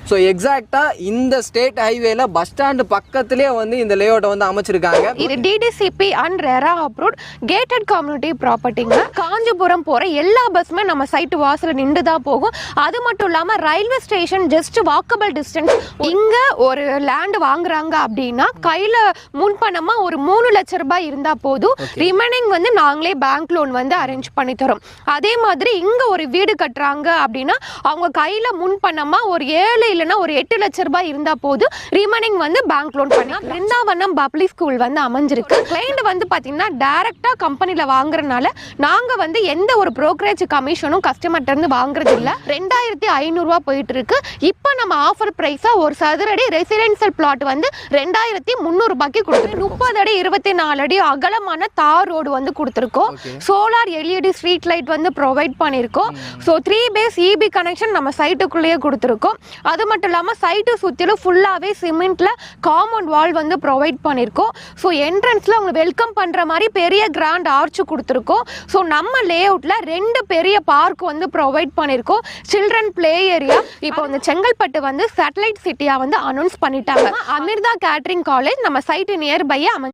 So எக்ஸாக்டாக இந்த state ஹைவேல பஸ் ஸ்டாண்டு பக்கத்துலேயே வந்து இந்த லேஅவுட்டை வந்து அமைச்சிருக்காங்க. இது DTCP and RERA approved gated community ப்ராப்பர்ட்டிங்க. காஞ்சிபுரம் போகிற எல்லா பஸ்ஸுமே நம்ம சைட்டு வாசலில் நின்று தான் போகும். அது மட்டும் இல்லாமல் railway station just walkable distance. இங்கே ஒரு லேண்ட் வாங்குறாங்க அப்படின்னா கையில் முன்பணமாக ஒரு 3 லட்ச ரூபாய் இருந்தால் போதும். ரிமைனிங் வந்து நாங்களே பேங்க் லோன் வந்து அரேஞ்ச் பண்ணி தரோம். அதே மாதிரி இங்கே ஒரு வீடு கட்டுறாங்க அப்படின்னா அவங்க கையில் முன்பணமாக ஒரு 7 இல்லைன்னா ஒரு 8 லட்ச ரூபாய் இருந்தால் போதும். ரிமைனிங் வந்து பேங்க் லோன் பண்ணி பிருந்தாவனம் பப்ளிக் ஸ்கூல் வந்து அமைஞ்சிருக்கு. கிளைண்ட் வந்து பார்த்தீங்கன்னா டைரக்டாக கம்பெனியில் வாங்குறதுனால நாங்கள் வந்து எந்த ஒரு ப்ரோக்கரேஜ் கமிஷனும் கஸ்டமர்கிட்ட இருந்து வாங்குறது இல்லை. 2500 ரூபா போயிட்டு இருக்கு. இப்போ நம்ம ஆஃபர் பிரைஸா ஒரு சதுரடி ரெசிடென்சியல் பிளாட் வந்து 2300 ரூபாய்க்கு கொடுத்துட்டு 30 அடி 24 அடி அகலமான தார் ரோடு வந்து கொடுத்துருக்கோம். சோலார் எல்இடி ஸ்ட்ரீட் லைட் வந்து ப்ரொவைட் பண்ணியிருக்கோம். ஸோ 3 பேஸ் இபி கனெக்ஷன் நம்ம சைட்டுக்குள்ளேயே கொடுத்துருக்கோம். அது மட்டும் இல்லாமல் சைட்டு சுற்றிலும் ஃபுல்லாகவே சிமெண்ட்ல காம்பவுண்ட் வால் வந்து ப்ரொவைட் பண்ணியிருக்கோம். ஸோ என்ட்ரன்ஸ்ல அவங்க வெல்கம் பண்ற மாதிரி பெரிய கிராண்ட் ஆர்ச் கொடுத்துருக்கோம். ஸோ நம்ம லேஅவுட்ல 2 பெரிய பார்க் வந்து ப்ரொவைட் பண்ணியிருக்கோம். Children play area. இப்போ இந்த செங்கல்பட்டு வந்து சேட்டலைட் சிட்டியா வந்து அனௌன்ஸ் பண்ணிட்டாங்க. அமிர்தா கேட்டரிங் காலேஜ் நம்ம சைட்டு நியர்பை